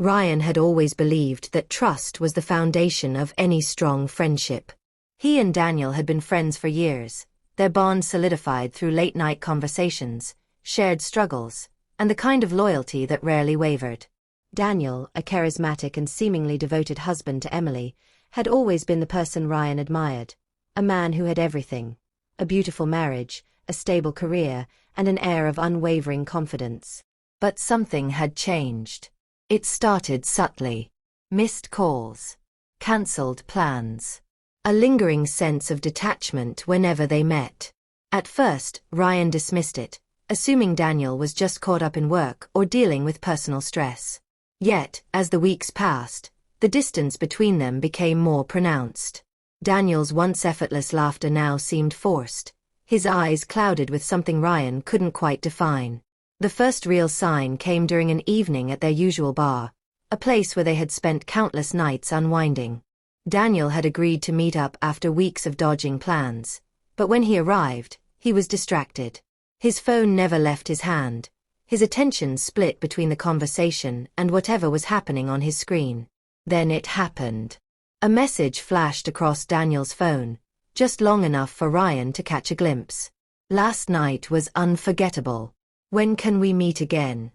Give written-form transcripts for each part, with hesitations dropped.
Ryan had always believed that trust was the foundation of any strong friendship. He and Daniel had been friends for years, their bond solidified through late-night conversations, shared struggles, and the kind of loyalty that rarely wavered. Daniel, a charismatic and seemingly devoted husband to Emily, had always been the person Ryan admired, a man who had everything: a beautiful marriage, a stable career, and an air of unwavering confidence. But something had changed. It started subtly. Missed calls. Cancelled plans. A lingering sense of detachment whenever they met. At first, Ryan dismissed it, assuming Daniel was just caught up in work or dealing with personal stress. Yet, as the weeks passed, the distance between them became more pronounced. Daniel's once effortless laughter now seemed forced, his eyes clouded with something Ryan couldn't quite define. The first real sign came during an evening at their usual bar, a place where they had spent countless nights unwinding. Daniel had agreed to meet up after weeks of dodging plans, but when he arrived, he was distracted. His phone never left his hand, his attention split between the conversation and whatever was happening on his screen. Then it happened. A message flashed across Daniel's phone, just long enough for Ryan to catch a glimpse. "Last night was unforgettable. When can we meet again?"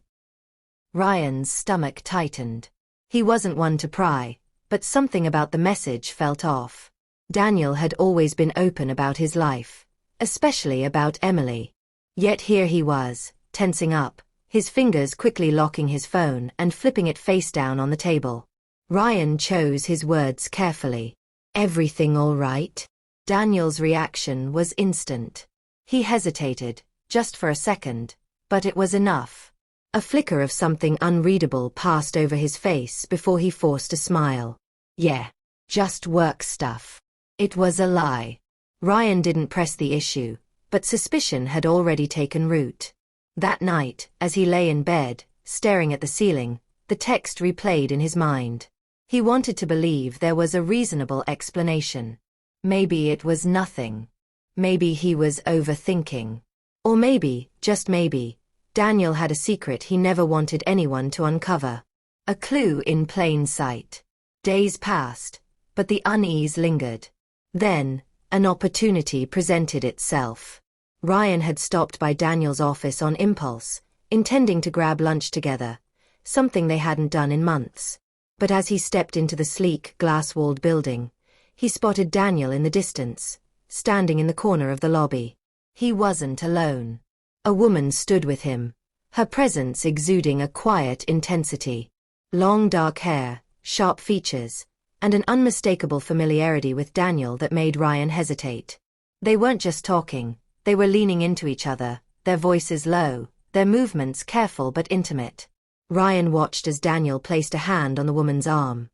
Ryan's stomach tightened. He wasn't one to pry, but something about the message felt off. Daniel had always been open about his life, especially about Emily. Yet here he was, tensing up, his fingers quickly locking his phone and flipping it face down on the table. Ryan chose his words carefully. "Everything all right?" Daniel's reaction was instant. He hesitated, just for a second, but it was enough. A flicker of something unreadable passed over his face before he forced a smile. "Yeah, just work stuff." It was a lie. Ryan didn't press the issue, but suspicion had already taken root. That night, as he lay in bed, staring at the ceiling, the text replayed in his mind. He wanted to believe there was a reasonable explanation. Maybe it was nothing. Maybe he was overthinking. Or maybe, just maybe, Daniel had a secret he never wanted anyone to uncover. A clue in plain sight. Days passed, but the unease lingered. Then, an opportunity presented itself. Ryan had stopped by Daniel's office on impulse, intending to grab lunch together, something they hadn't done in months. But as he stepped into the sleek, glass-walled building, he spotted Daniel in the distance, standing in the corner of the lobby. He wasn't alone. A woman stood with him, her presence exuding a quiet intensity. Long dark hair, sharp features, and an unmistakable familiarity with Daniel that made Ryan hesitate. They weren't just talking, they were leaning into each other, their voices low, their movements careful but intimate. Ryan watched as Daniel placed a hand on the woman's arm,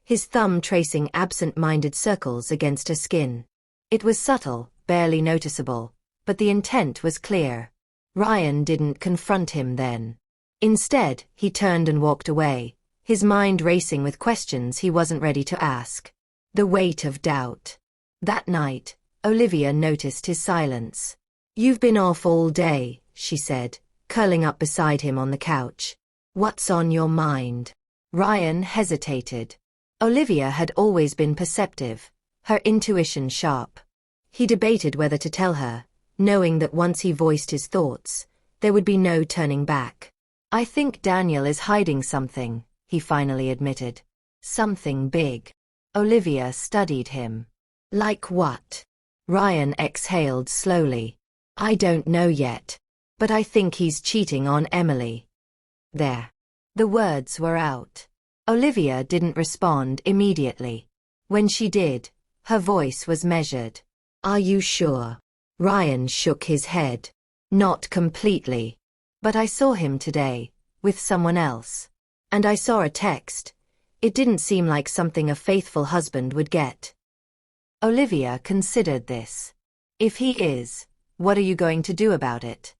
his thumb tracing absent-minded circles against her skin. It was subtle, barely noticeable, but the intent was clear. Ryan didn't confront him then. Instead, he turned and walked away, his mind racing with questions he wasn't ready to ask. The weight of doubt. That night, Olivia noticed his silence. "You've been off all day," she said, curling up beside him on the couch. "What's on your mind?" Ryan hesitated. Olivia had always been perceptive, her intuition sharp. He debated whether to tell her, knowing that once he voiced his thoughts, there would be no turning back. "I think Daniel is hiding something," he finally admitted. "Something big." Olivia studied him. "Like what?" Ryan exhaled slowly. "I don't know yet, but I think he's cheating on Emily." There. The words were out. Olivia didn't respond immediately. When she did, her voice was measured. "Are you sure?" Ryan shook his head. "Not completely. But I saw him today, with someone else. And I saw a text. It didn't seem like something a faithful husband would get." Olivia considered this. "If he is, what are you going to do about it?"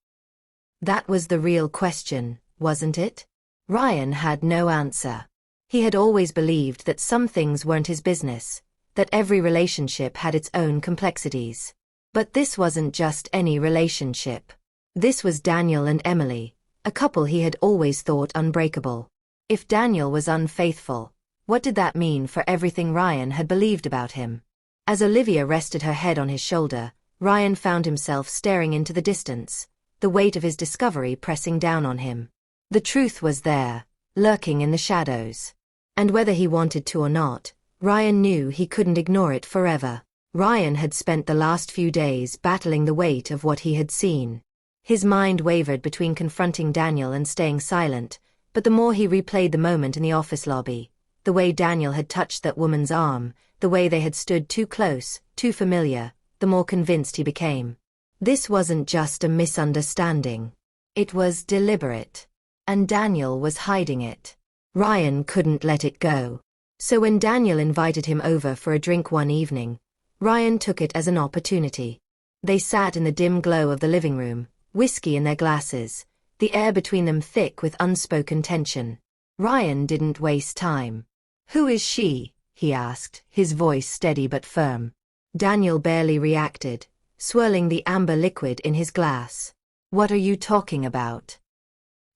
That was the real question, wasn't it? Ryan had no answer. He had always believed that some things weren't his business, that every relationship had its own complexities. But this wasn't just any relationship. This was Daniel and Emily, a couple he had always thought unbreakable. If Daniel was unfaithful, what did that mean for everything Ryan had believed about him? As Olivia rested her head on his shoulder, Ryan found himself staring into the distance, the weight of his discovery pressing down on him. The truth was there, lurking in the shadows. And whether he wanted to or not, Ryan knew he couldn't ignore it forever. Ryan had spent the last few days battling the weight of what he had seen. His mind wavered between confronting Daniel and staying silent, but the more he replayed the moment in the office lobby, the way Daniel had touched that woman's arm, the way they had stood too close, too familiar, the more convinced he became. This wasn't just a misunderstanding. It was deliberate. And Daniel was hiding it. Ryan couldn't let it go. So when Daniel invited him over for a drink one evening, Ryan took it as an opportunity. They sat in the dim glow of the living room, whiskey in their glasses, the air between them thick with unspoken tension. Ryan didn't waste time. "Who is she?" he asked, his voice steady but firm. Daniel barely reacted, swirling the amber liquid in his glass. "What are you talking about?"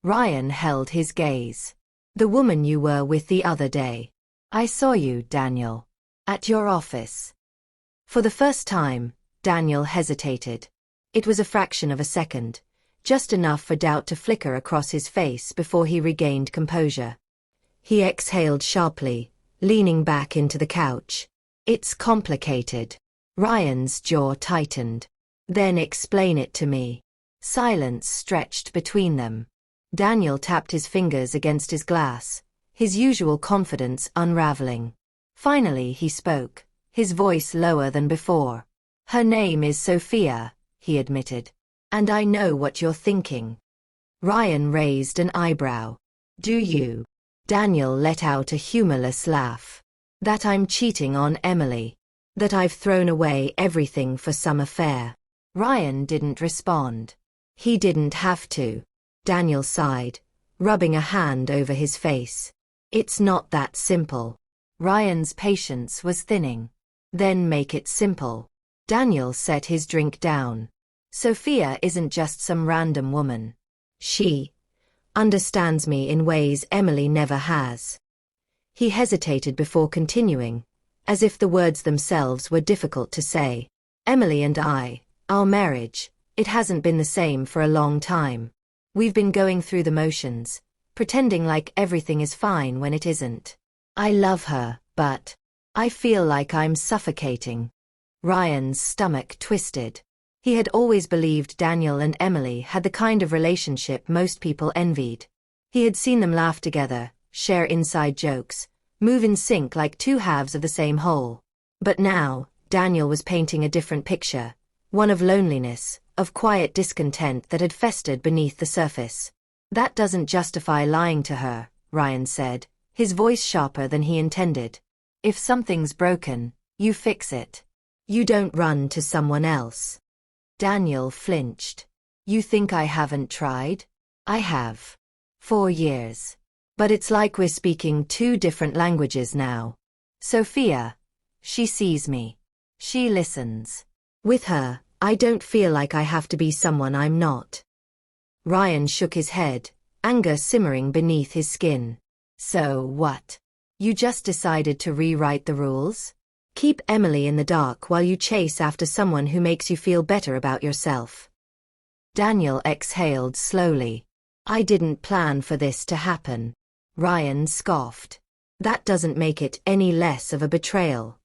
Ryan held his gaze. "The woman you were with the other day. I saw you, Daniel. At your office." For the first time, Daniel hesitated. It was a fraction of a second, just enough for doubt to flicker across his face before he regained composure. He exhaled sharply, leaning back into the couch. "It's complicated." Ryan's jaw tightened. "Then explain it to me." Silence stretched between them. Daniel tapped his fingers against his glass, his usual confidence unraveling. Finally he spoke, his voice lower than before. "Her name is Sophia," he admitted. "And I know what you're thinking." Ryan raised an eyebrow. "Do you?" Daniel let out a humorless laugh. "That I'm cheating on Emily. That I've thrown away everything for some affair." Ryan didn't respond. He didn't have to. Daniel sighed, rubbing a hand over his face. "It's not that simple." Ryan's patience was thinning. "Then make it simple." Daniel set his drink down. "Sophia isn't just some random woman. She understands me in ways Emily never has." He hesitated before continuing, as if the words themselves were difficult to say. "Emily and I, our marriage, it hasn't been the same for a long time. We've been going through the motions, pretending like everything is fine when it isn't. I love her, but I feel like I'm suffocating." Ryan's stomach twisted. He had always believed Daniel and Emily had the kind of relationship most people envied. He had seen them laugh together, share inside jokes, move in sync like two halves of the same whole. But now, Daniel was painting a different picture, one of loneliness, of quiet discontent that had festered beneath the surface. "That doesn't justify lying to her," Ryan said, his voice sharper than he intended. "If something's broken, you fix it. You don't run to someone else." Daniel flinched. "You think I haven't tried?" "I have. 4 years. But it's like we're speaking 2 different languages now. Sophia, she sees me. She listens. With her, I don't feel like I have to be someone I'm not." Ryan shook his head, anger simmering beneath his skin. "So what? You just decided to rewrite the rules? Keep Emily in the dark while you chase after someone who makes you feel better about yourself?" Daniel exhaled slowly. "I didn't plan for this to happen." Ryan scoffed. "That doesn't make it any less of a betrayal."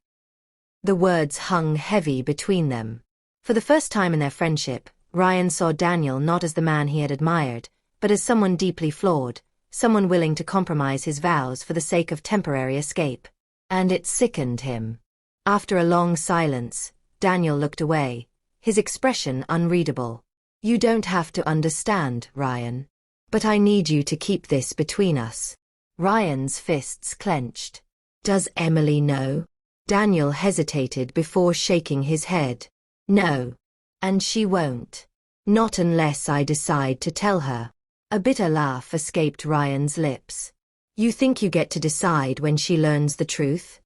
The words hung heavy between them. For the first time in their friendship, Ryan saw Daniel not as the man he had admired, but as someone deeply flawed, someone willing to compromise his vows for the sake of temporary escape. And it sickened him. After a long silence, Daniel looked away, his expression unreadable. "You don't have to understand, Ryan. But I need you to keep this between us." Ryan's fists clenched. "Does Emily know?" Daniel hesitated before shaking his head. "No. And she won't. Not unless I decide to tell her." A bitter laugh escaped Ryan's lips. "You think you get to decide when she learns the truth?"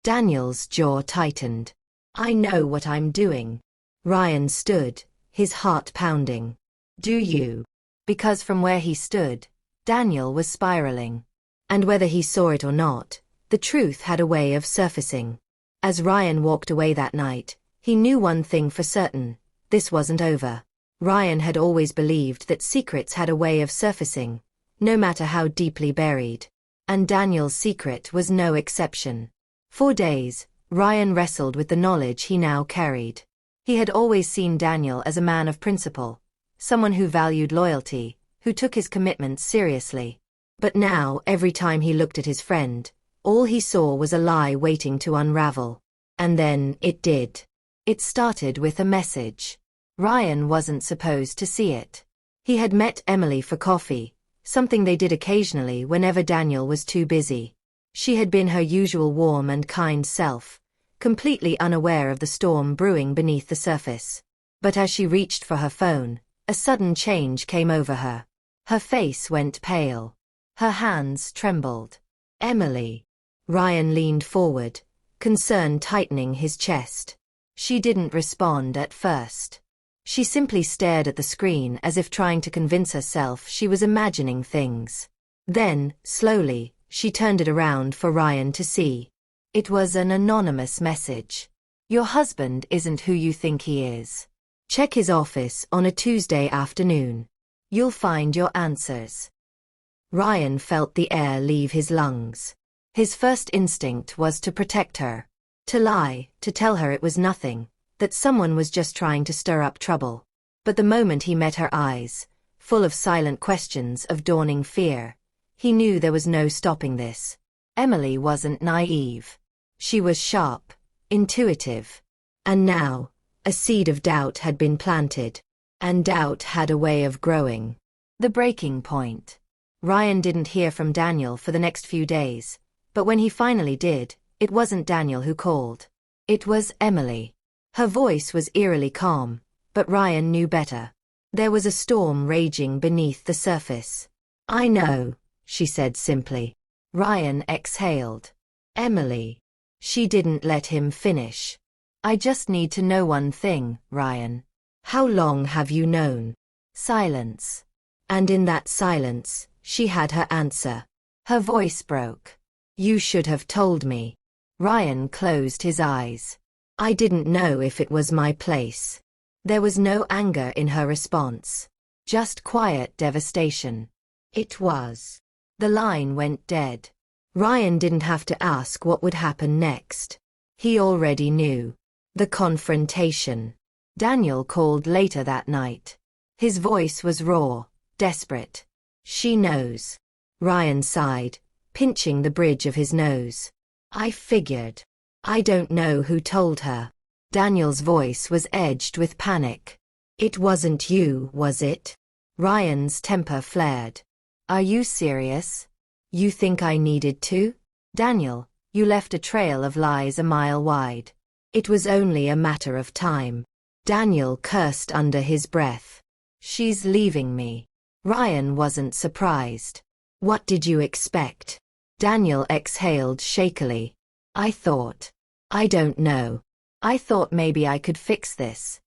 Daniel's jaw tightened. "I know what I'm doing." Ryan stood, his heart pounding. "Do you?" Because from where he stood, Daniel was spiraling. And whether he saw it or not, the truth had a way of surfacing. As Ryan walked away that night, he knew one thing for certain: this wasn't over. Ryan had always believed that secrets had a way of surfacing, no matter how deeply buried. And Daniel's secret was no exception. For days, Ryan wrestled with the knowledge he now carried. He had always seen Daniel as a man of principle, someone who valued loyalty, who took his commitments seriously. But now, every time he looked at his friend, all he saw was a lie waiting to unravel. And then, it did. It started with a message. Ryan wasn't supposed to see it. He had met Emily for coffee, something they did occasionally whenever Daniel was too busy. She had been her usual warm and kind self, completely unaware of the storm brewing beneath the surface. But as she reached for her phone, a sudden change came over her. Her face went pale. Her hands trembled. Emily. Ryan leaned forward, concern tightening his chest. She didn't respond at first. She simply stared at the screen as if trying to convince herself she was imagining things. Then, slowly, she turned it around for Ryan to see. It was an anonymous message. Your husband isn't who you think he is. Check his office on a Tuesday afternoon. You'll find your answers. Ryan felt the air leave his lungs. His first instinct was to protect her. To lie, to tell her it was nothing, that someone was just trying to stir up trouble. But the moment he met her eyes, full of silent questions of dawning fear, he knew there was no stopping this. Emily wasn't naive. She was sharp, intuitive. And now, a seed of doubt had been planted. And doubt had a way of growing. The breaking point. Ryan didn't hear from Daniel for the next few days, but when he finally did, it wasn't Daniel who called. It was Emily. Her voice was eerily calm, but Ryan knew better. There was a storm raging beneath the surface. I know, she said simply. Ryan exhaled. Emily. She didn't let him finish. I just need to know one thing, Ryan. How long have you known? Silence. And in that silence, she had her answer. Her voice broke. You should have told me. Ryan closed his eyes. I didn't know if it was my place. There was no anger in her response. Just quiet devastation. It was. The line went dead. Ryan didn't have to ask what would happen next. He already knew. The confrontation. Daniel called later that night. His voice was raw, desperate. She knows. Ryan sighed, pinching the bridge of his nose. I figured. I don't know who told her. Daniel's voice was edged with panic. It wasn't you, was it? Ryan's temper flared. Are you serious? You think I needed to? Daniel, you left a trail of lies a mile wide. It was only a matter of time. Daniel cursed under his breath. She's leaving me. Ryan wasn't surprised. What did you expect? Daniel exhaled shakily. I don't know. I thought maybe I could fix this.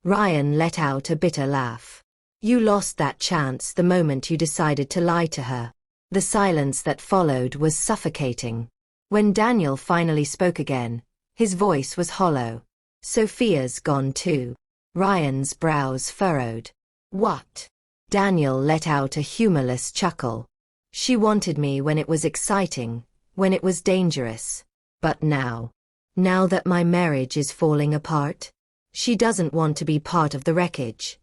Ryan let out a bitter laugh. You lost that chance the moment you decided to lie to her. The silence that followed was suffocating. When Daniel finally spoke again, his voice was hollow. Sophia's gone too. Ryan's brows furrowed. What? Daniel let out a humorless chuckle. She wanted me when it was exciting, when it was dangerous. But now that my marriage is falling apart, she doesn't want to be part of the wreckage.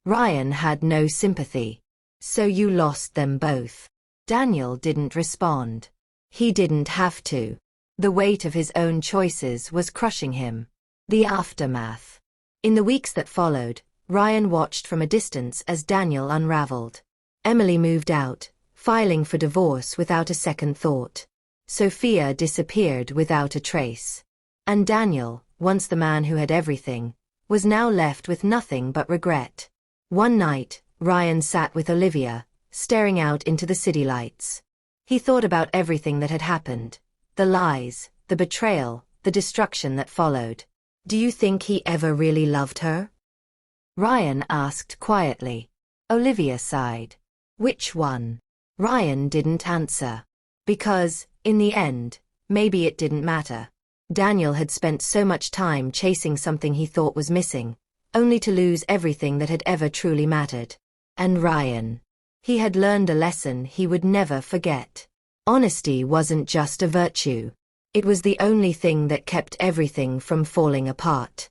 Ryan had no sympathy. So you lost them both. Daniel didn't respond. He didn't have to. The weight of his own choices was crushing him. The aftermath. In the weeks that followed, Ryan watched from a distance as Daniel unraveled. Emily moved out, filing for divorce without a second thought. Sophia disappeared without a trace. And Daniel, once the man who had everything, was now left with nothing but regret. One night, Ryan sat with Olivia, staring out into the city lights. He thought about everything that had happened. The lies, the betrayal, the destruction that followed. Do you think he ever really loved her? Ryan asked quietly. Olivia sighed. Which one? Ryan didn't answer. Because, in the end, maybe it didn't matter. Daniel had spent so much time chasing something he thought was missing, only to lose everything that had ever truly mattered. And Ryan. He had learned a lesson he would never forget. Honesty wasn't just a virtue. It was the only thing that kept everything from falling apart.